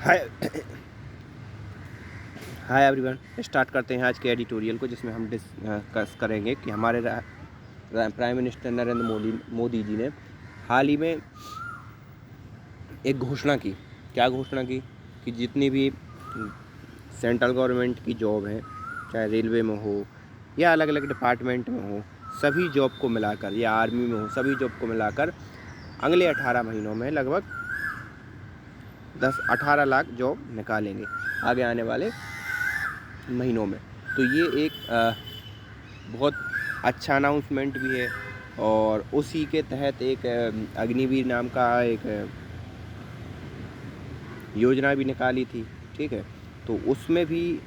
हाय hi everyone. Start करते हैं आज के एडिटोरियल को, जिसमें हम डिस्कस करेंगे कि हमारे प्राइम मिनिस्टर नरेंद्र मोदी जी ने हाल ही में एक घोषणा की। क्या घोषणा की कि जितनी भी सेंट्रल गवर्नमेंट की जॉब है, चाहे रेलवे में हो या अलग अलग डिपार्टमेंट में हो, सभी जॉब को मिलाकर, या आर्मी में हो, सभी जॉब को मिलाकर अगले 18 महीनों में लगभग 18 लाख जॉब निकालेंगे आगे आने वाले महीनों में। तो ये एक बहुत अच्छा अनाउंसमेंट भी है, और उसी के तहत एक अग्निवीर नाम का एक योजना भी निकाली थी। ठीक है, तो उसमें भी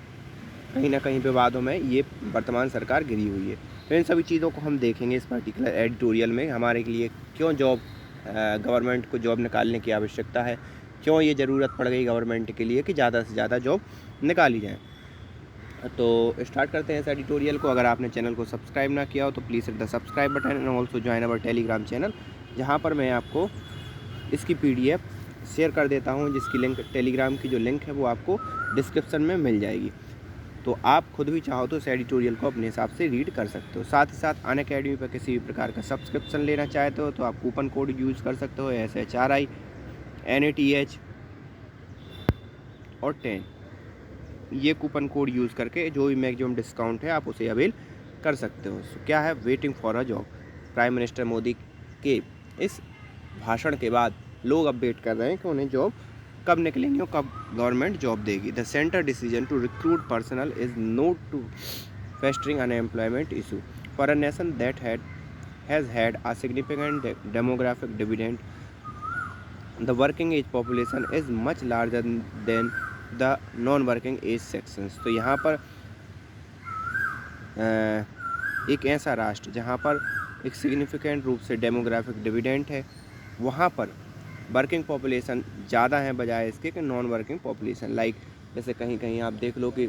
कहीं ना कहीं विवादों में ये वर्तमान सरकार घिरी हुई है। तो इन सभी चीज़ों को हम देखेंगे इस पर्टिकुलर एडिटोरियल में। हमारे लिए क्यों जॉब, गवर्नमेंट को जॉब निकालने की आवश्यकता है, क्यों ये ज़रूरत पड़ गई गवर्नमेंट के लिए कि ज़्यादा से ज़्यादा जॉब निकाली जाए। तो स्टार्ट करते हैं इस एडिटोरियल को। अगर आपने चैनल को सब्सक्राइब ना किया हो तो please hit the subscribe button and also join our Telegram channel, जहां पर मैं आपको इसकी PDF शेयर कर देता हूं, जिसकी लिंक, टेलीग्राम की जो लिंक है वो आपको डिस्क्रिप्शन में मिल जाएगी। तो आप खुद भी चाहो तो इस एडिटोरियल को अपने हिसाब से रीड कर सकते हो। साथ ही साथ अनअकैडमी पर किसी भी प्रकार का सब्सक्रिप्शन लेना चाहते हो तो आप कूपन कोड यूज़ कर सकते हो, SHRI NATH और 10। ये कूपन कोड यूज़ करके जो भी मैक्सिमम डिस्काउंट है आप उसे अवेल कर सकते हो। सो क्या है, waiting for a job. Prime minister Modi के इस भाषण के बाद लोग अब वेट कर रहे हैं कि उन्हें जॉब कब निकलेंगे और कब गवर्नमेंट जॉब देगी। The centre decision to recruit personnel is not to festering unemployment issue for a nation that has had a significant demographic dividend. The working age population is much larger than the non working age sections. तो यहाँ पर एक ऐसा राष्ट्र जहाँ पर एक significant रूप से डेमोग्राफिक डिविडेंट है, वहाँ पर वर्किंग पॉपुलेशन ज़्यादा है बजाय इसके कि नॉन वर्किंग पॉपुलेशन। लाइक जैसे कहीं कहीं आप देख लो कि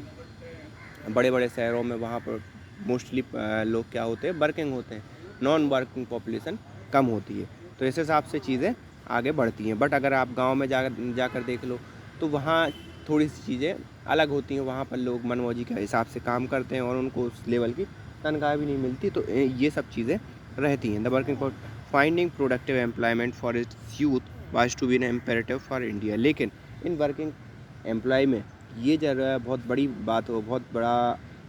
बड़े बड़े शहरों में वहाँ पर मोस्टली लोग क्या होते हैं, वर्किंग होते हैं, नॉन वर्किंग पॉपुलेशन कम होती है। तो इस हिसाब से चीज़ें आगे बढ़ती हैं। बट अगर आप गांव में जाकर देख लो तो वहाँ थोड़ी सी चीज़ें अलग होती हैं। वहाँ पर लोग मनमौजी के हिसाब से काम करते हैं और उनको उस लेवल की तनख्वाह भी नहीं मिलती। तो ये सब चीज़ें रहती हैं। The working for finding productive employment for its youth was to be an imperative for India. लेकिन इन वर्किंग एम्प्लॉय में ये जरा बहुत बड़ी बात हो, बहुत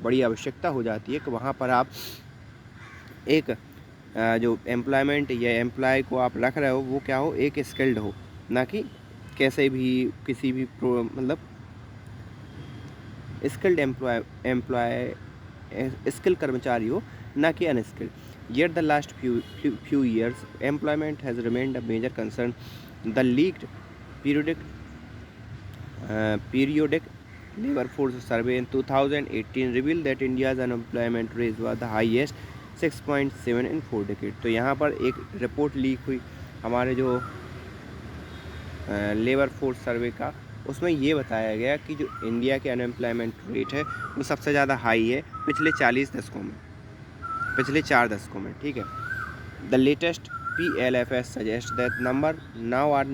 बड़ी आवश्यकता हो जाती है कि वहाँ पर आप एक जो एम्प्लॉयमेंट या एम्प्लॉय को आप रख रहे हो वो क्या हो, एक स्किल्ड हो, ना कि कैसे भी किसी भी मतलब स्किल्ड एम्प्लॉय स्किल कर्मचारी हो, ना कि unskilled. Yet the last few years, employment has remained a major concern. The leaked periodic labor force survey in 2018 revealed that India's unemployment rate was the highest 6.7 in 4 decades. तो यहाँ पर एक report leak हुई हमारे जो labour force survey का। उसमें ये बताया गया कि जो इंडिया के अनएम्प्लॉयमेंट रेट है वो सबसे ज़्यादा हाई है पिछले 40 दशकों में, पिछले 4 दशकों में। ठीक है, the latest PLFS suggest that number now are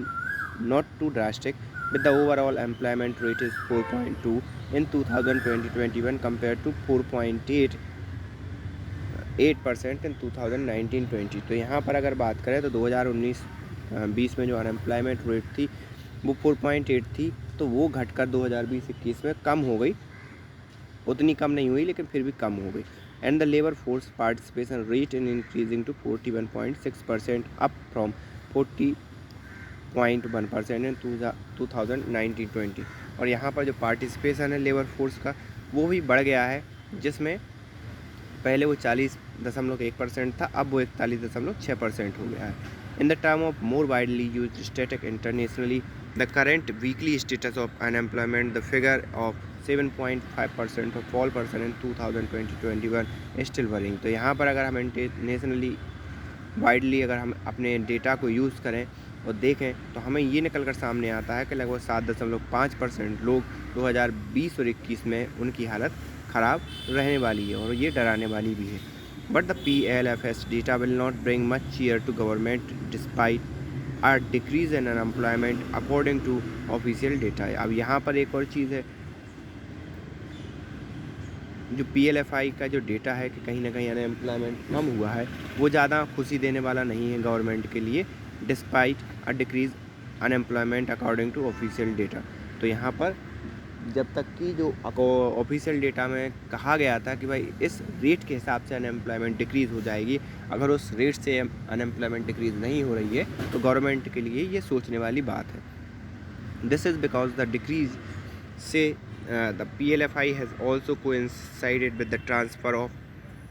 not too drastic with the overall employment rate is 4.2 in 2020-21 compared to 4.8% in 2019-20। तो यहाँ पर अगर बात करें तो 2019-20 में जो अनएम्प्लॉयमेंट रेट थी वो 4.8 थी, तो वो घटकर 2020-21 में कम हो गई। उतनी कम नहीं हुई लेकिन फिर भी कम हो गई। And the labour force participation rate in increasing to 41.6% up from 40.1% in 2019-20। और यहाँ पर जो पार्टिसिपेशन है लेबर फोर्स का वो भी बढ़ गया है, जिसमें पहले वो 40.1% था, अब वो 41.6% हो गया है। In the term of more widely used static internationally, the current weekly status of unemployment, the figure of 7.5% और 4% इन 2020-21 स्टिल वरिंग। तो यहाँ पर अगर हम इंटरनेशनली वाइडली अगर हम अपने डेटा को यूज़ करें और देखें तो हमें ये निकल कर सामने आता है कि लगभग 7.5% लोग 2020 और 21 में उनकी हालत ख़राब रहने वाली है, और ये डराने वाली भी है। But the PLFS data will not bring much cheer to government despite a decrease in unemployment according to official data। अब यहाँ पर एक और चीज़ है, जो PLFI का जो डेटा है कि कहीं ना कहीं अनएम्प्लॉयमेंट कम हुआ है, वो ज़्यादा खुशी देने वाला नहीं है गवर्नमेंट के लिए, despite a decrease unemployment according to official data. तो यहाँ पर जब तक कि जो ऑफिशियल डेटा में कहा गया था कि भाई इस रेट के हिसाब से अनएम्प्लॉयमेंट डिक्रीज़ हो जाएगी, अगर उस रेट से अनएम्प्लॉयमेंट डिक्रीज़ नहीं हो रही है तो गवर्नमेंट के लिए ये सोचने वाली बात है। This is because the decrease से the PLFI has also coincided with the transfer of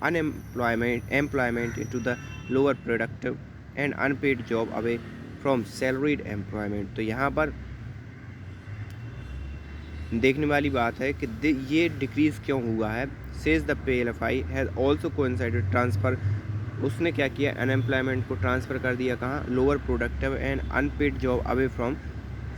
employment into the lower productive and unpaid job away from salaried employment। तो यहाँ पर देखने वाली बात है कि ये डिक्रीज़ क्यों हुआ है। Says the PLFI has also coincided transfer, उसने क्या किया, अनएम्प्लॉयमेंट को ट्रांसफ़र कर दिया कहाँ, lower productive and unpaid job away from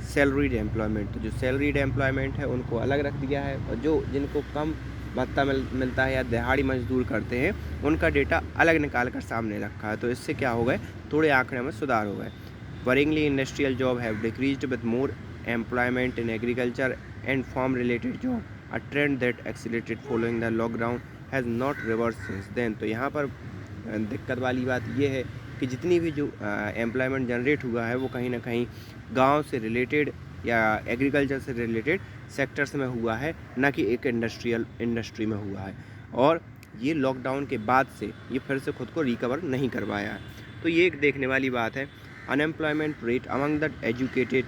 salaried employment. तो जो सैलरीड एम्प्लॉयमेंट है उनको अलग रख दिया है, और जो जिनको कम भत्ता मिलता है या दिहाड़ी मजदूर करते हैं उनका डेटा अलग निकाल कर सामने रखा है। तो इससे क्या हो गए, थोड़े आंकड़े में सुधार हो गए। Worryingly industrial job have decreased with more employment in agriculture and farm related job, a trend that accelerated following the lockdown has not reverse since then. तो यहाँ पर दिक्कत वाली बात ये है कि जितनी भी जो एम्प्लॉयमेंट जनरेट हुआ है वो कहीं ना कहीं गांव से रिलेटेड या एग्रीकल्चर से रिलेटेड सेक्टर्स में हुआ है, ना कि एक इंडस्ट्री में हुआ है। और ये लॉकडाउन के बाद से ये फिर से खुद को रिकवर नहीं कर पाया है। तो ये एक देखने वाली बात है। Unemployment rate among the educated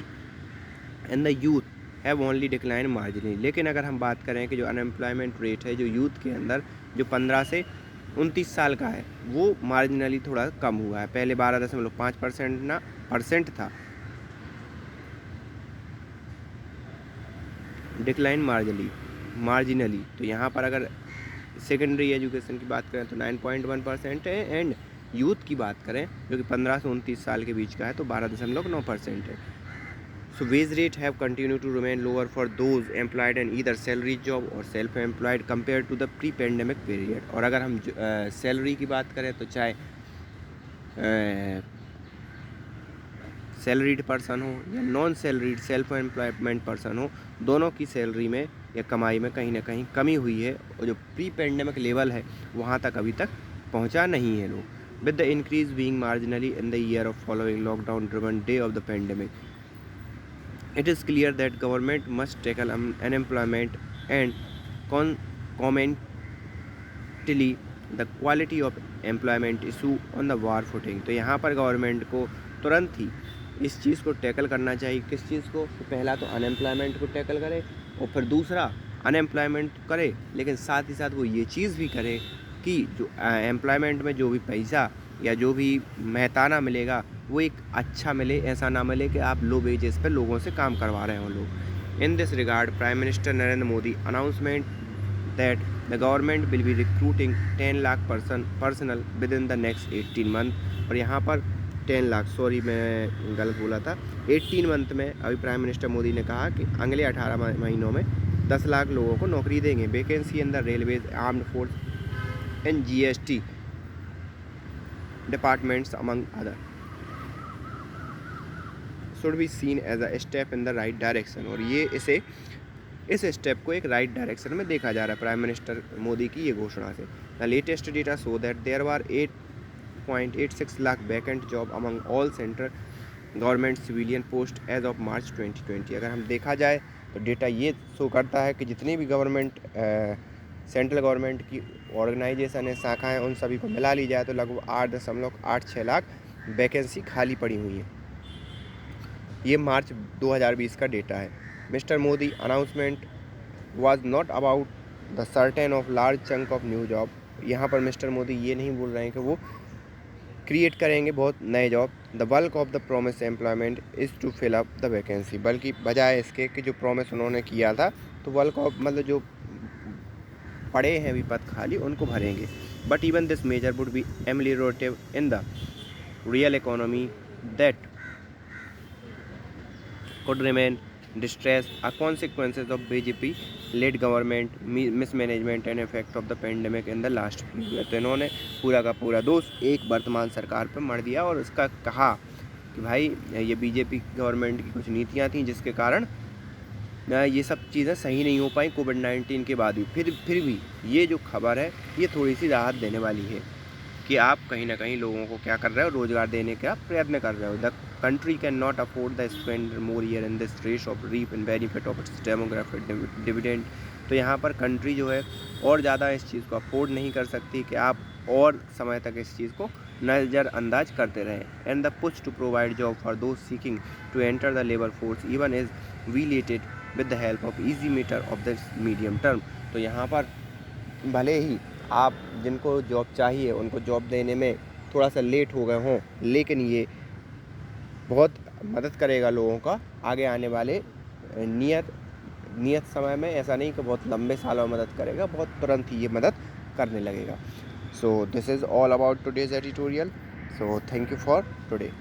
and the youth have only decline marginally. लेकिन अगर हम बात करें कि जो अनएम्प्लॉयमेंट रेट है जो यूथ के अंदर जो 15 से 29 साल का है वो मार्जिनली थोड़ा कम हुआ है। पहले 12.5% था, डिक्लाइन मार्जिनली। तो यहाँ पर अगर सेकेंडरी एजुकेशन की बात करें तो 9.1% है, एंड यूथ की बात करें जो कि 15 से 29 साल के बीच का है तो 12.9% है। So wage rate have continue to remain lower for those employed in either salary job और self employed compare to the pre pandemic period. और अगर हम सैलरी की बात करें तो चाहे सैलरीड पर्सन हो या non salaried self employment person हो, दोनों की सैलरी में या कमाई में कहीं ना कहीं कमी हुई है, और जो प्री पेंडेमिक लेवल है वहाँ तक अभी तक पहुँचा नहीं है लोग। With the increase being marginally in the year of following lockdown driven day of the pandemic, it is clear that government must tackle unemployment and concomitantly the quality of employment issue on the war footing। तो यहाँ पर government को तुरंत ही इस चीज़ को tackle करना चाहिए। किस चीज़ को, तो पहला तो अनएम्प्लॉयमेंट को टैकल करे, और फिर दूसरा अनएम्प्लॉयमेंट करे, लेकिन साथ ही साथ वो ये चीज़ भी करे कि जो एम्प्लॉयमेंट में जो भी पैसा या जो भी मेहताना मिलेगा वो एक अच्छा मिले, ऐसा ना मिले कि आप लो वेजेस पर लोगों से काम करवा रहे हो लोग। In this regard prime minister Narendra Modi announcement that the government will be recruiting 10 lakh personal with in the next 18 month. और यहाँ पर 10 लाख, सॉरी मैं गलत बोला था, 18 मंथ में अभी प्राइम मिनिस्टर मोदी ने कहा कि अगले 18 महीनों में 10 लाख लोगों को नौकरी देंगे। Vacancy in the railways, armed force and GST departments among other should be seen as a step in the right direction. और ये इस स्टेप को एक राइट डायरेक्शन में देखा जा रहा है प्राइम मिनिस्टर मोदी की ये घोषणा से। The latest data show that there were 8.86 lakh vacant job among all central government civilian post as of March 2020। अगर हम देखा जाए तो डेटा ये शो करता है कि जितनी भी गवर्नमेंट सेंट्रल गवर्नमेंट की ऑर्गेनाइजेशन है, शाखाएँ, उन सभी को मिला ली जाए तो लगभग 8.86 लाख वैकेंसी खाली पड़ी हुई है। ये मार्च 2020 का डेटा है। Mister Modi announcement was not about the certain of large chunk of new job. यहाँ पर मिस्टर मोदी ये नहीं बोल रहे हैं कि वो क्रिएट करेंगे बहुत नए job. The bulk of the promise employment is to fill up the vacancy, बल्कि बजाय इसके कि जो प्रोमिस उन्होंने किया था तो बल्क ऑफ मतलब जो पड़े हैं अभी पद खाली उनको भरेंगे। But even this measure would be ameliorative in the real economy that could remain distressed, are consequences of BJP-led government mismanagement and effect of the pandemic in the last few years। तो इन्होंने पूरा का पूरा दोष एक वर्तमान सरकार पर मढ़ दिया और उसका कहा कि भाई ये बीजेपी गवर्नमेंट की कुछ नीतियाँ थी जिसके कारण ये सब चीज़ें सही नहीं हो पाई कोविड-19 के बाद भी। फिर भी ये जो खबर है ये थोड़ी सी राहत देने वाली है कि आप कहीं ना कहीं लोगों को क्या कर रहे हो, रोजगार देने का प्रयत्न कर रहे हो। The country can not afford the spend more year in this race of reap in benefit of its demographic dividend. तो यहाँ पर कंट्री जो है और ज़्यादा इस चीज़ को अफोर्ड नहीं कर सकती कि आप और समय तक इस चीज़ को नज़रअंदाज करते रहें। And the push to provide job for those seeking to enter the labour force even is related with the help of easy metre of the medium term. तो यहाँ पर भले ही आप जिनको जॉब चाहिए उनको जॉब देने में थोड़ा सा लेट हो गए हों, लेकिन ये बहुत मदद करेगा लोगों का आगे आने वाले नियत समय में। ऐसा नहीं कि बहुत लंबे सालों में मदद करेगा, बहुत तुरंत ही ये मदद करने लगेगा। So this is all about today's editorial. So thank you for today.